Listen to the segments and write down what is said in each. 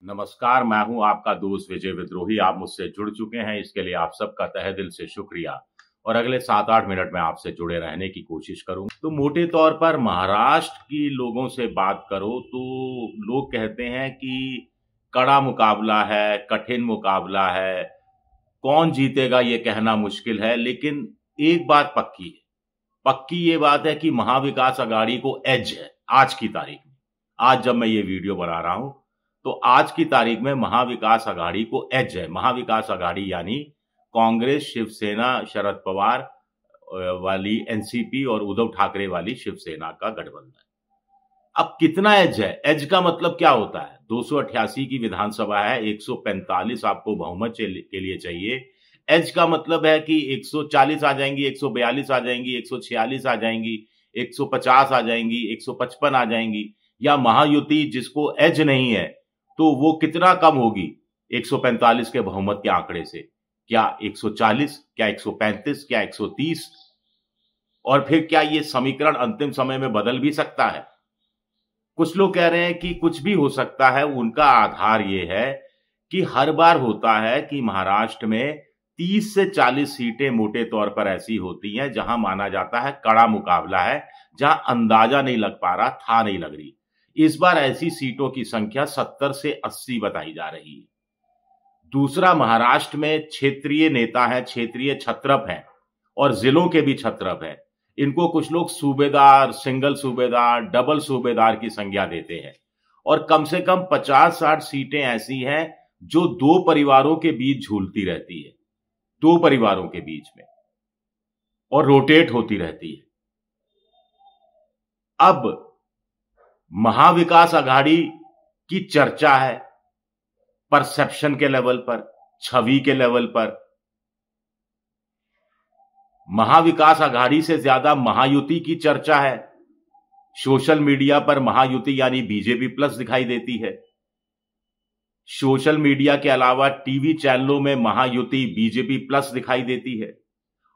नमस्कार, मैं हूं आपका दोस्त विजय विद्रोही। आप मुझसे जुड़ चुके हैं, इसके लिए आप सबका तहे दिल से शुक्रिया। और अगले 7-8 मिनट में आपसे जुड़े रहने की कोशिश करूं। तो मोटे तौर पर महाराष्ट्र की लोगों से बात करो तो लोग कहते हैं कि कड़ा मुकाबला है, कठिन मुकाबला है, कौन जीतेगा ये कहना मुश्किल है। लेकिन एक बात पक्की है, पक्की ये बात है कि महाविकास अघाड़ी को एज है आज की तारीख में। आज जब मैं ये वीडियो बना रहा हूं तो आज की तारीख में महाविकास अघाड़ी को एज है। महाविकास अघाड़ी यानी कांग्रेस, शिवसेना, शरद पवार वाली एनसीपी और उद्धव ठाकरे वाली शिवसेना का गठबंधन। अब कितना एज है? एज का मतलब क्या होता है? 288 की विधानसभा है, 145 आपको बहुमत के लिए चाहिए। एज का मतलब है कि 140 आ जाएंगी, 142 आ जाएंगी, 146 आ जाएंगी, 150 आ जाएंगी, 155 आ जाएंगी। या महायुति जिसको एज नहीं है तो वो कितना कम होगी 145 के बहुमत के आंकड़े से? क्या 140, क्या 135, क्या 130? और फिर क्या ये समीकरण अंतिम समय में बदल भी सकता है? कुछ लोग कह रहे हैं कि कुछ भी हो सकता है। उनका आधार ये है कि हर बार होता है कि महाराष्ट्र में 30 से 40 सीटें मोटे तौर पर ऐसी होती हैं जहां माना जाता है कड़ा मुकाबला है, जहां अंदाजा नहीं लग पा रहा, था नहीं लग रही। इस बार ऐसी सीटों की संख्या 70 से 80 बताई जा रही है। दूसरा, महाराष्ट्र में क्षेत्रीय नेता है, क्षेत्रीय छत्रप हैं और जिलों के भी छत्रप हैं। इनको कुछ लोग सूबेदार, सिंगल सूबेदार, डबल सूबेदार की संज्ञा देते हैं। और कम से कम 50-60 सीटें ऐसी हैं जो दो परिवारों के बीच झूलती रहती है, दो परिवारों के बीच में, और रोटेट होती रहती है। अब महाविकास अघाड़ी की चर्चा है परसेप्शन के लेवल पर, छवि के लेवल पर। महाविकास अघाड़ी से ज्यादा महायुति की चर्चा है। सोशल मीडिया पर महायुति यानी बीजेपी प्लस दिखाई देती है। सोशल मीडिया के अलावा टीवी चैनलों में महायुति बीजेपी प्लस दिखाई देती है।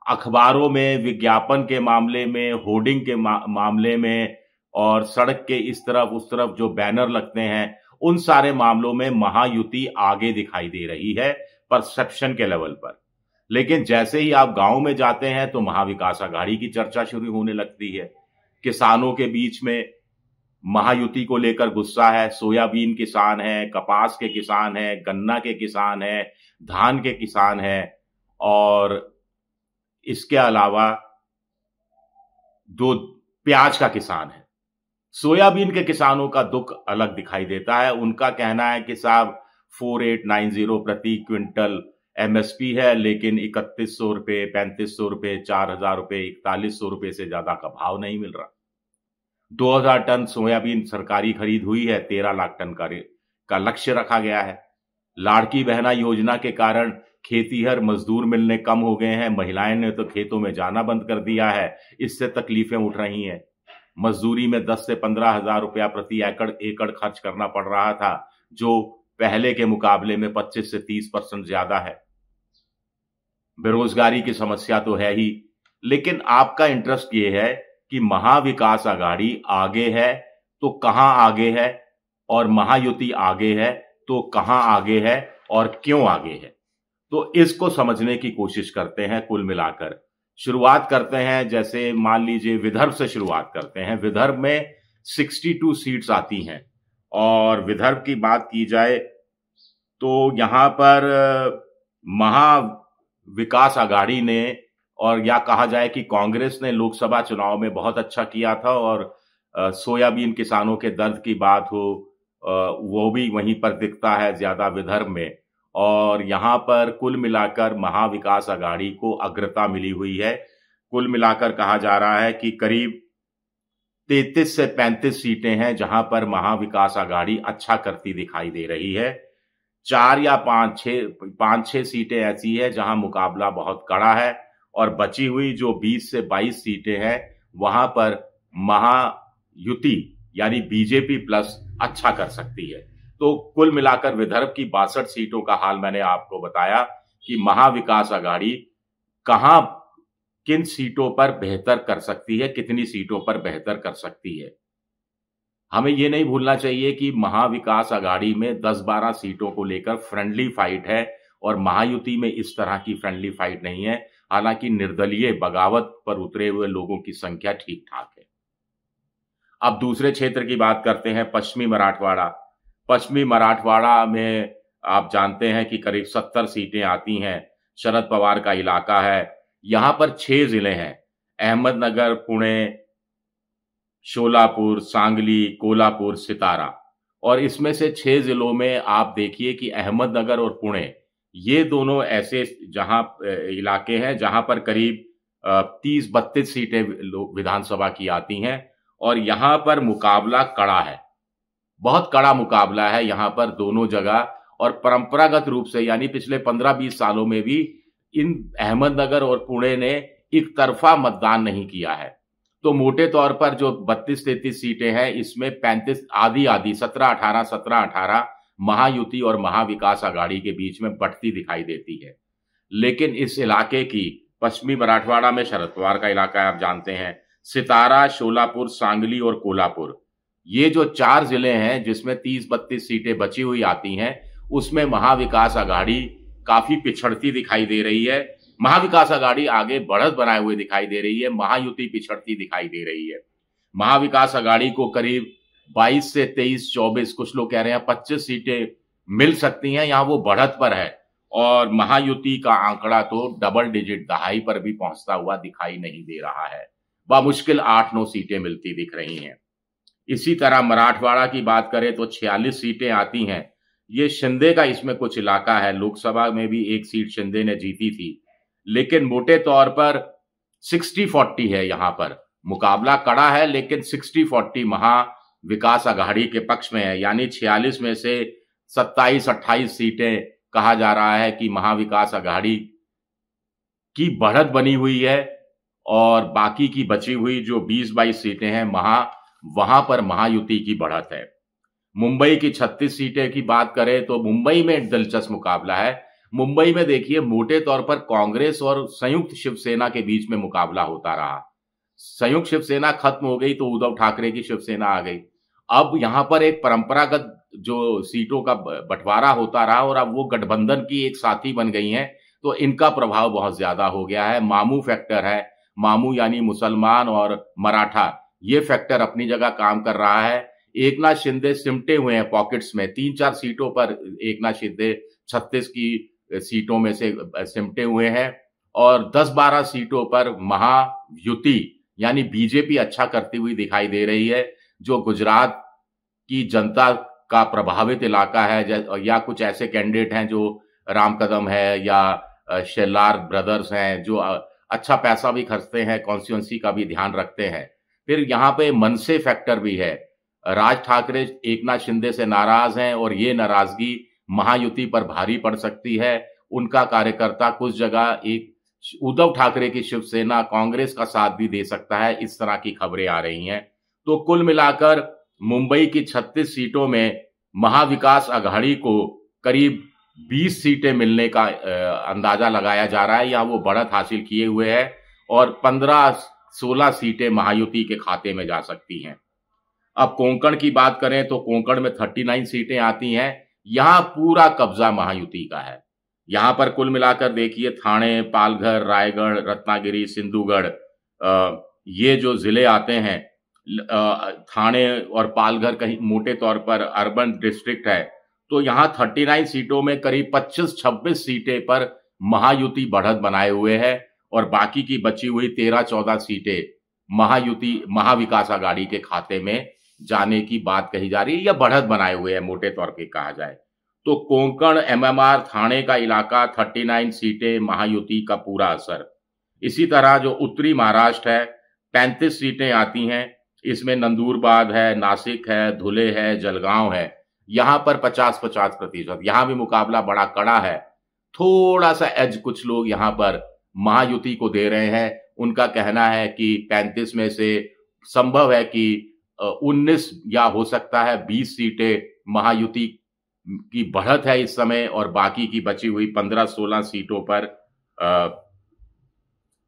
अखबारों में विज्ञापन के मामले में, होर्डिंग के मामले में, और सड़क के इस तरफ उस तरफ जो बैनर लगते हैं, उन सारे मामलों में महायुति आगे दिखाई दे रही है परसेप्शन के लेवल पर। लेकिन जैसे ही आप गांव में जाते हैं तो महाविकास अघाड़ी की चर्चा शुरू होने लगती है। किसानों के बीच में महायुति को लेकर गुस्सा है। सोयाबीन किसान है, कपास के किसान है, गन्ना के किसान है, धान के किसान है, और इसके अलावा जो प्याज का किसान है। सोयाबीन के किसानों का दुख अलग दिखाई देता है। उनका कहना है कि साहब 4890 प्रति क्विंटल एमएसपी है, लेकिन 3100 रुपये, 3500 रुपये, 4000 रुपये, 4100 रुपये से ज्यादा का भाव नहीं मिल रहा। 2000 टन सोयाबीन सरकारी खरीद हुई है, 13 लाख टन का लक्ष्य रखा गया है। लाड़की बहना योजना के कारण खेतीहर मजदूर मिलने कम हो गए हैं। महिलाएं ने तो खेतों में जाना बंद कर दिया है, इससे तकलीफें उठ रही हैं। मजदूरी में 10 से 15 हजार रुपया प्रति एकड़ खर्च करना पड़ रहा था, जो पहले के मुकाबले में 25 से 30% ज्यादा है। बेरोजगारी की समस्या तो है ही। लेकिन आपका इंटरेस्ट ये है कि महाविकास अघाड़ी आगे है तो कहां आगे है, और महायुति आगे है तो कहां आगे है और क्यों आगे है। तो इसको समझने की कोशिश करते हैं। कुल मिलाकर शुरुआत करते हैं, जैसे मान लीजिए विदर्भ से शुरुआत करते हैं। विदर्भ में 62 सीट्स आती हैं, और विदर्भ की बात की जाए तो यहां पर महाविकास अघाड़ी ने, और या कहा जाए कि कांग्रेस ने लोकसभा चुनाव में बहुत अच्छा किया था, और सोयाबीन किसानों के दर्द की बात हो वो भी वहीं पर दिखता है ज्यादा विदर्भ में। और यहां पर कुल मिलाकर महाविकास अघाड़ी को अग्रता मिली हुई है। कुल मिलाकर कहा जा रहा है कि करीब 33 से 35 सीटें हैं जहां पर महाविकास अघाड़ी अच्छा करती दिखाई दे रही है। 4 या 5-6 सीटें ऐसी है जहां मुकाबला बहुत कड़ा है, और बची हुई जो 20 से 22 सीटें हैं वहां पर महायुति यानी बीजेपी प्लस अच्छा कर सकती है। तो कुल मिलाकर विदर्भ की 62 सीटों का हाल मैंने आपको बताया कि महाविकास अघाड़ी कहां, किन सीटों पर बेहतर कर सकती है, कितनी सीटों पर बेहतर कर सकती है। हमें ये नहीं भूलना चाहिए कि महाविकास आघाड़ी में 10-12 सीटों को लेकर फ्रेंडली फाइट है और महायुति में इस तरह की फ्रेंडली फाइट नहीं है। हालांकि निर्दलीय बगावत पर उतरे हुए लोगों की संख्या ठीक ठाक है। अब दूसरे क्षेत्र की बात करते हैं, पश्चिमी मराठवाड़ा। पश्चिमी मराठवाड़ा में आप जानते हैं कि करीब 70 सीटें आती हैं। शरद पवार का इलाका है। यहां पर 6 जिले हैं, अहमदनगर, पुणे, शोलापुर, सांगली, कोल्हापुर, सितारा। और इसमें से 6 जिलों में आप देखिए कि अहमदनगर और पुणे, ये दोनों ऐसे जहां इलाके हैं जहां पर करीब 30-32 सीटें विधानसभा की आती हैं और यहां पर मुकाबला कड़ा है, बहुत कड़ा मुकाबला है यहां पर दोनों जगह। और परंपरागत रूप से यानी पिछले 15-20 सालों में भी इन अहमदनगर और पुणे ने एक तरफा मतदान नहीं किया है। तो मोटे तौर पर जो 32-33 सीटें हैं, इसमें 35 आधी आधी 17-18 महायुति और महाविकास आघाड़ी के बीच में बढ़ती दिखाई देती है। लेकिन इस इलाके की, पश्चिमी मराठवाड़ा में शरद पवार का इलाका है, आप जानते हैं, सितारा, शोलापुर, सांगली और कोल्हापुर, ये जो 4 जिले हैं जिसमें 30-32 सीटें बची हुई आती हैं, उसमें महाविकास आघाड़ी काफी पिछड़ती दिखाई दे रही है। महाविकास आघाड़ी आगे बढ़त बनाए हुए दिखाई दे रही है, महायुति पिछड़ती दिखाई दे रही है। महाविकास आघाड़ी को करीब 22 से 23-24, कुछ लोग कह रहे हैं 25 सीटें मिल सकती हैं, यहां वो बढ़त पर है। और महायुति का आंकड़ा तो डबल डिजिट, दहाई पर भी पहुंचता हुआ दिखाई नहीं दे रहा है। बामुश्किल 8-9 सीटें मिलती दिख रही हैं। इसी तरह मराठवाड़ा की बात करें तो 46 सीटें आती हैं। ये शिंदे का इसमें कुछ इलाका है, लोकसभा में भी 1 सीट शिंदे ने जीती थी। लेकिन मोटे तौर पर 60-40 है, यहां पर मुकाबला कड़ा है, लेकिन 60-40 महाविकास आघाड़ी के पक्ष में है। यानी 46 में से 27-28 सीटें कहा जा रहा है कि महाविकास आघाड़ी की बढ़त बनी हुई है और बाकी की बची हुई जो 20-22 सीटें हैं वहां पर महायुति की बढ़त है। मुंबई की 36 सीटें की बात करें तो मुंबई में एक दिलचस्प मुकाबला है। मुंबई में देखिए मोटे तौर पर कांग्रेस और संयुक्त शिवसेना के बीच में मुकाबला होता रहा। संयुक्त शिवसेना खत्म हो गई तो उद्धव ठाकरे की शिवसेना आ गई। अब यहां पर एक परंपरागत जो सीटों का बंटवारा होता रहा और अब वो गठबंधन की एक साथी बन गई हैं, तो इनका प्रभाव बहुत ज्यादा हो गया है। मामू फैक्टर है, मामू यानी मुसलमान और मराठा, ये फैक्टर अपनी जगह काम कर रहा है। एकनाथ शिंदे सिमटे हुए हैं पॉकेट्स में, 3-4 सीटों पर एकनाथ शिंदे 36 की सीटों में से सिमटे हुए हैं और 10-12 सीटों पर महायुति यानी बीजेपी अच्छा करती हुई दिखाई दे रही है। जो गुजरात की जनता का प्रभावित इलाका है, या कुछ ऐसे कैंडिडेट हैं जो राम कदम है या शेलार ब्रदर्स हैं जो अच्छा पैसा भी खर्चते हैं, कॉन्स्टिट्यूंसी का भी ध्यान रखते हैं। फिर यहाँ पे मनसे फैक्टर भी है। राज ठाकरे एकनाथ शिंदे से नाराज हैं और ये नाराजगी महायुति पर भारी पड़ सकती है। उनका कार्यकर्ता कुछ जगह एक उद्धव ठाकरे की शिवसेना कांग्रेस का साथ भी दे सकता है, इस तरह की खबरें आ रही हैं। तो कुल मिलाकर मुंबई की 36 सीटों में महाविकास आघाड़ी को करीब 20 सीटें मिलने का अंदाजा लगाया जा रहा है, या वो बढ़त हासिल किए हुए है और 15-16 सीटें महायुति के खाते में जा सकती हैं। अब कोंकण की बात करें तो कोंकण में 39 सीटें आती हैं। यहां पूरा कब्जा महायुति का है। यहां पर कुल मिलाकर देखिए थाने, पालघर, रायगढ़, रत्नागिरी, सिंधुगढ़, ये जो जिले आते हैं, थाने और पालघर कहीं मोटे तौर पर अर्बन डिस्ट्रिक्ट है, तो यहां 39 सीटों में करीब 25-26 सीटें पर महायुति बढ़त बनाए हुए है और बाकी की बची हुई 13-14 सीटें महायुति महाविकास आघाड़ी के खाते में जाने की बात कही जा रही है, या बढ़त बनाए हुए है मोटे तौर पे कहा जाए तो। कोंकण, एमएमआर, थाने का इलाका 39 सीटें महायुति का पूरा असर। इसी तरह जो उत्तरी महाराष्ट्र है 35 सीटें आती हैं। इसमें नंदुरबार है, नासिक है, धुले है, जलगांव है। यहां पर 50-50%, यहां भी मुकाबला बड़ा कड़ा है। थोड़ा सा एज कुछ लोग यहां पर महायुति को दे रहे हैं। उनका कहना है कि 35 में से संभव है कि 19 या हो सकता है 20 सीटें महायुति की बढ़त है इस समय और बाकी की बची हुई 15-16 सीटों पर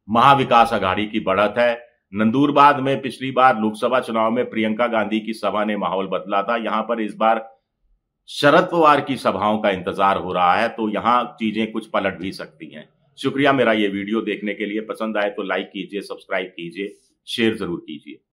महाविकास आघाड़ी की बढ़त है। नंदूरबार में पिछली बार लोकसभा चुनाव में प्रियंका गांधी की सभा ने माहौल बदला था, यहां पर इस बार शरद पवार की सभाओं का इंतजार हो रहा है, तो यहां चीजें कुछ पलट भी सकती हैं। शुक्रिया मेरा ये वीडियो देखने के लिए। पसंद आए तो लाइक कीजिए, सब्सक्राइब कीजिए, शेयर जरूर कीजिए।